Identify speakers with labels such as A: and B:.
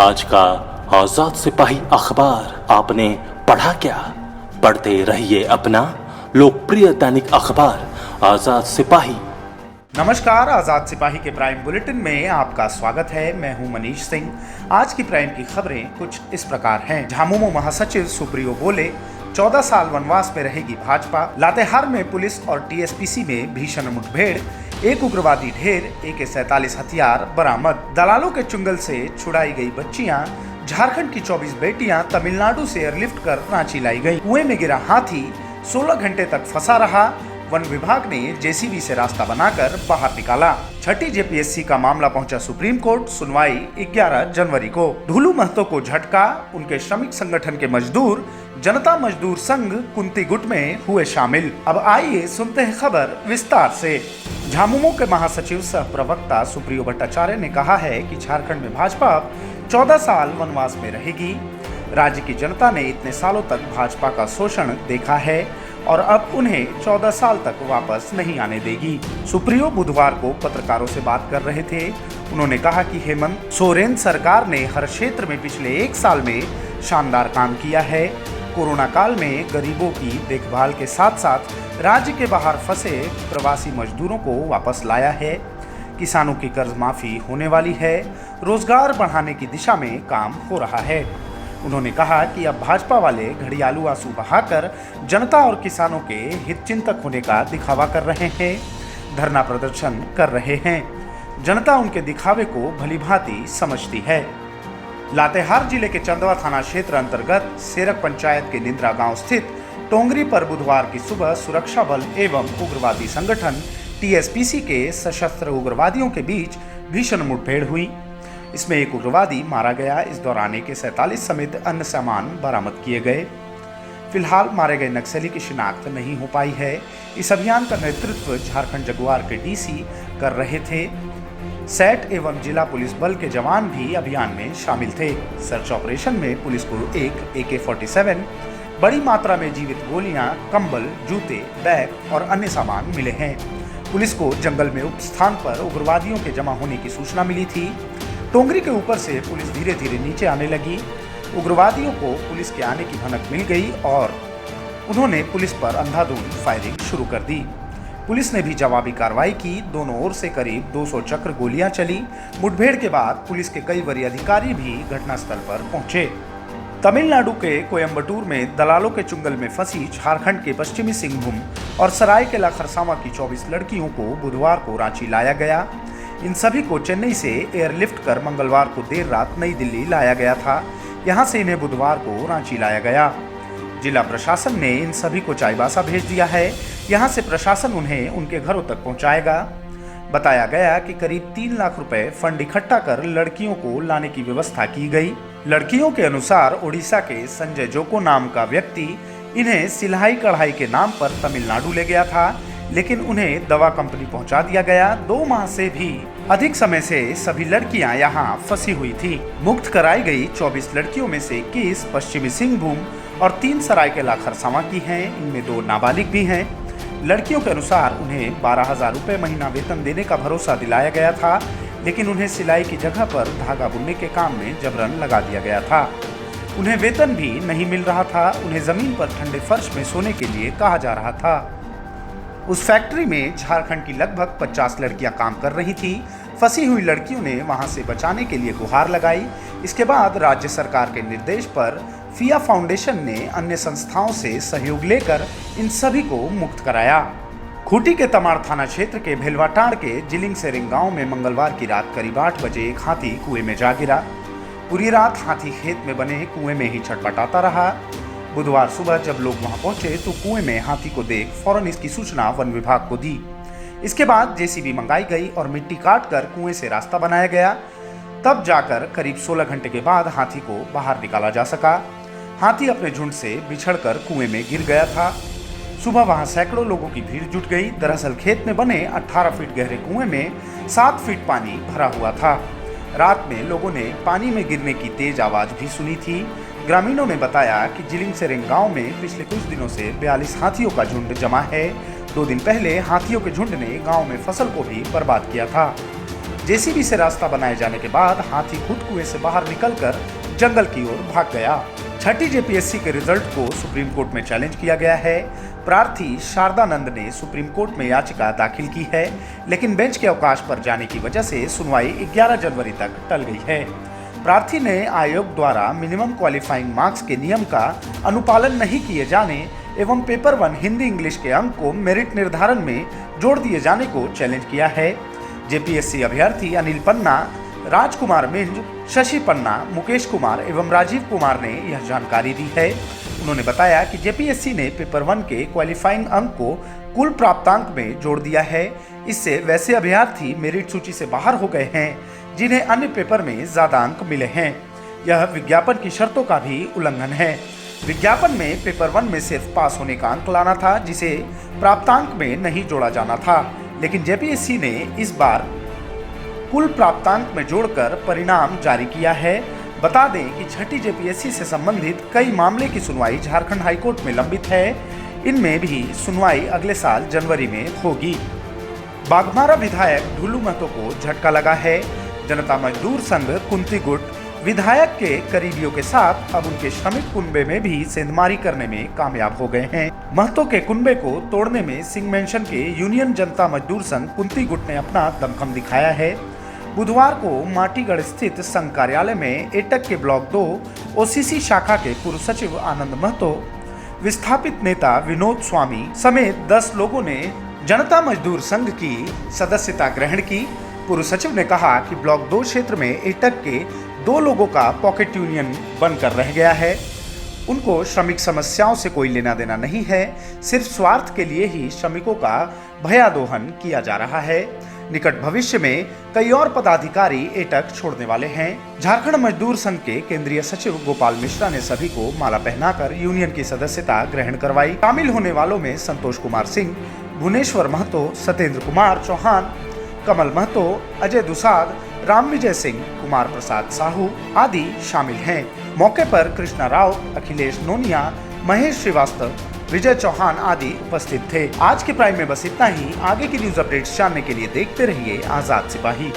A: आज का आजाद सिपाही अखबार आपने पढ़ा क्या? पढ़ते रहिए अपना लोकप्रिय दैनिक अखबार आजाद सिपाही।
B: नमस्कार, आजाद सिपाही के प्राइम बुलेटिन में आपका स्वागत है। मैं हूं मनीष सिंह। आज की प्राइम की खबरें कुछ इस प्रकार हैं। झामुमो महासचिव सुप्रियो बोले 14 साल वनवास में रहेगी भाजपा। लातेहार में पुलिस और टीएसपीसी में भीषण मुठभेड़, एक उग्रवादी ढेर, AK-47 हथियार बरामद। दलालों के चुंगल से छुड़ाई गई बच्चियां, झारखंड की 24 बेटियां तमिलनाडु से एयरलिफ्ट कर रांची लाई गई। कुएं में गिरा हाथी 16 घंटे तक फंसा रहा, वन विभाग ने जेसीबी से रास्ता बनाकर बाहर निकाला। छठी जेपीएससी का मामला पहुंचा सुप्रीम कोर्ट, सुनवाई 11 जनवरी को। ढुलू महतो को झटका, उनके श्रमिक संगठन के मजदूर जनता मजदूर संघ कुंती गुट में हुए शामिल। अब आइए सुनते हैं खबर विस्तार से। झामुमो के महासचिव सह प्रवक्ता सुप्रियो भट्टाचार्य ने कहा है कि झारखंड में भाजपा 14 साल वनवास में रहेगी। राज्य की जनता ने इतने सालों तक भाजपा का शोषण देखा है और अब उन्हें 14 साल तक वापस नहीं आने देगी। सुप्रियो बुधवार को पत्रकारों से बात कर रहे थे। उन्होंने कहा कि हेमंत सोरेन सरकार ने हर क्षेत्र में पिछले 1 साल में शानदार काम किया है। कोरोना काल में गरीबों की देखभाल के साथ साथ राज्य के बाहर फंसे प्रवासी मजदूरों को वापस लाया है। किसानों की कर्ज माफी होने वाली है। रोजगार बढ़ाने की दिशा में काम हो रहा है। उन्होंने कहा कि अब भाजपा वाले घड़ियालू आंसू बहाकर जनता और किसानों के हित चिंतक होने का दिखावा कर रहे हैं, धरना प्रदर्शन कर रहे हैं। जनता उनके दिखावे को भलीभांति समझती है। लातेहार जिले के चंदवा थाना क्षेत्र अंतर्गत सेरक पंचायत के निंद्रा गांव स्थित टोंगरी पर बुधवार की सुबह सुरक्षा बल एवं उग्रवादी संगठन टीएसपीसी के सशस्त्र उग्रवादियों के बीच भीषण मुठभेड़ हुई। इसमें एक उग्रवादी मारा गया। इस दौरान AK-47 समेत अन्य सामान बरामद किए गए। फिलहाल मारे गए नक्सली की शिनाख्त नहीं हो पाई है। इस अभियान का नेतृत्व झारखंड जगुआर के DC कर रहे थे। सैट एवं जिला पुलिस बल के जवान भी अभियान में शामिल थे। सर्च ऑपरेशन में पुलिस को एक AK-47, बड़ी मात्रा में जीवित गोलियां, कंबल, जूते, बैग और अन्य सामान मिले हैं। पुलिस को जंगल में उक्त स्थान पर उग्रवादियों के जमा होने की सूचना मिली थी। टोंगरी के ऊपर से पुलिस धीरे धीरे नीचे आने लगी। उग्रवादियों को पुलिस के आने की भनक मिल गई और उन्होंने पुलिस पर अंधाधुंध फायरिंग शुरू कर दी। पुलिस ने भी जवाबी कार्रवाई की। दोनों ओर से करीब 200 चक्र गोलियां चली। मुठभेड़ के बाद पुलिस के कई वरीय अधिकारी भी घटनास्थल पर पहुंचे। तमिलनाडु के कोयम्बटूर में दलालों के चुंगल में फंसी झारखंड के पश्चिमी सिंहभूम और सरायकेला खरसावां की 24 लड़कियों को बुधवार को रांची लाया गया। इन सभी को चेन्नई से एयरलिफ्ट कर मंगलवार को देर रात नई दिल्ली लाया गया था। यहां से इन्हें बुधवार को रांची लाया गया। जिला प्रशासन ने इन सभी को चाईबासा भेज दिया है। यहां से प्रशासन उन्हें उनके घरों तक पहुंचाएगा। बताया गया कि करीब 3 लाख रुपए फंड इकट्ठा कर लड़कियों को लाने की व्यवस्था की गई। लड़कियों के अनुसार ओडिशा के संजय जोको नाम का व्यक्ति इन्हें सिलाई कढ़ाई के नाम पर तमिलनाडु ले गया था, लेकिन उन्हें दवा कंपनी पहुंचा दिया गया। 2 माह से भी अधिक समय से सभी लड़कियां यहां फंसी हुई थी। मुक्त कराई गई 24 लड़कियों में से 21 पश्चिमी सिंहभूम और 3 सरायकेला खरसावां की हैं। इनमें 2 नाबालिग भी हैं। लड़कियों के अनुसार उन्हें 12,000 रुपए महीना वेतन देने का भरोसा दिलाया गया था, लेकिन उन्हें सिलाई की जगह पर धागा बुनने के काम में जबरन लगा दिया गया था। उन्हें वेतन भी नहीं मिल रहा था। उन्हें जमीन पर ठंडे फर्श में सोने के लिए कहा जा रहा था। उस फैक्ट्री में झारखंड की लगभग 50 लड़कियां काम कर रही थी। फंसी हुई लड़कियों ने वहां से बचाने के लिए गुहार लगाई। इसके बाद राज्य सरकार के निर्देश पर फिया फाउंडेशन ने अन्य संस्थाओं से सहयोग लेकर इन सभी को मुक्त कराया। खूंटी के तमाड़ थाना क्षेत्र के भेलवाटाड़ के जिलिंग सेरिंग गांव में मंगलवार की रात करीब 8 बजे एक हाथी कुएं में जा गिरा। पूरी रात हाथी खेत में बने कुएं में ही छटपटाता रहा। बुधवार सुबह जब लोग वहां पहुंचे तो कुएं में हाथी को देख फौरन इसकी सूचना वन विभाग को दी। इसके बाद जेसीबी मंगाई गई और मिट्टी काटकर कुएं से रास्ता बनाया गया। तब जाकर करीब 16 घंटे के बाद हाथी को बाहर निकाला जा सका। हाथी अपने झुंड से बिछड़कर कुएं में गिर गया था। सुबह वहां सैकड़ों लोगों की भीड़ जुट गई। दरअसल खेत में बने 18 फीट गहरे कुएं में 7 फीट पानी भरा हुआ था। रात में लोगों ने पानी में गिरने की तेज आवाज भी सुनी थी। ग्रामीणों ने बताया कि जिलिंग सेरिंग गांव में पिछले कुछ दिनों से 42 हाथियों का झुंड जमा है। 2 दिन पहले हाथियों के झुंड ने गांव में फसल को भी बर्बाद किया था। जेसीबी से रास्ता बनाए जाने के बाद हाथी खुद कुएं से बाहर निकलकर जंगल की ओर भाग गया। छठी जेपीएससी के रिजल्ट को सुप्रीम कोर्ट में चैलेंज किया गया है। प्रार्थी शारदानंद ने सुप्रीम कोर्ट में याचिका दाखिल की है, लेकिन बेंच के अवकाश पर जाने की वजह से सुनवाई 11 जनवरी तक टल गई है। प्रार्थी ने आयोग द्वारा मिनिमम क्वालिफाइंग मार्क्स के नियम का अनुपालन नहीं किए जाने एवं पेपर 1 हिंदी इंग्लिश के अंक को मेरिट निर्धारण में जोड़ दिए जाने को चैलेंज किया है। जेपीएससी अभ्यर्थी अनिल पन्ना, राजकुमार मिंज, शशि पन्ना, मुकेश कुमार एवं राजीव कुमार ने यह जानकारी दी है। उन्होंने बताया कि जेपीएससी ने पेपर 1 के क्वालिफाइंग अंक को कुल प्राप्तांक में जोड़ दिया है। इससे वैसे अभ्यर्थी मेरिट सूची से बाहर हो गए हैं जिन्हें अन्य पेपर में ज्यादा अंक मिले हैं। यह विज्ञापन की शर्तों का भी उल्लंघन है। विज्ञापन में पेपर 1 में सिर्फ पास होने का अंक लाना था, जिसे प्राप्तांक में नहीं जोड़ा जाना था, लेकिन जेपीएससी ने इस बार कुल प्राप्तांक में जोड़कर परिणाम जारी किया है। बता दें कि छठी जेपीएससी से संबंधित कई मामले की सुनवाई झारखंड हाईकोर्ट में लंबित है। इनमें भी सुनवाई अगले साल जनवरी में होगी। बाघमारा विधायक ढुलू महतो को झटका लगा है। जनता मजदूर संघ कुंती गुट विधायक के करीबियों के साथ अब उनके श्रमिक कुनबे में भी सेंधमारी करने में कामयाब हो गए हैं। महतो के कुनबे को तोड़ने में सिंह मेंशन के यूनियन जनता मजदूर संघ कुंती गुट ने अपना दमखम दिखाया है। बुधवार को माटीगढ़ स्थित संघ कार्यालय में एटक के ब्लॉक 2 ओसीसी शाखा के पूर्व सचिव आनंद महतो, विस्थापित नेता विनोद स्वामी समेत 10 लोगों ने जनता मजदूर संघ की सदस्यता ग्रहण की। पूर्व सचिव ने कहा कि ब्लॉक 2 क्षेत्र में एटक के 2 लोगों का पॉकेट यूनियन बनकर रह गया है। उनको श्रमिक समस्याओं से कोई लेना देना नहीं है, सिर्फ स्वार्थ के लिए ही श्रमिकों का भयादोहन किया जा रहा है। निकट भविष्य में कई और पदाधिकारी एटक छोड़ने वाले हैं। झारखंड मजदूर संघ के केंद्रीय सचिव गोपाल मिश्रा ने सभी को माला पहनाकर यूनियन की सदस्यता ग्रहण करवाई। शामिल होने वालों में संतोष कुमार सिंह, भुवनेश्वर महतो, सत्येंद्र कुमार चौहान, कमल महतो, अजय दुसाद, राम विजय सिंह, कुमार प्रसाद साहू आदि शामिल हैं। मौके पर कृष्णा राव, अखिलेश नोनिया, महेश श्रीवास्तव, विजय चौहान आदि उपस्थित थे। आज के प्राइम में बस इतना ही। आगे की न्यूज अपडेट्स जानने के लिए देखते रहिए आजाद सिपाही।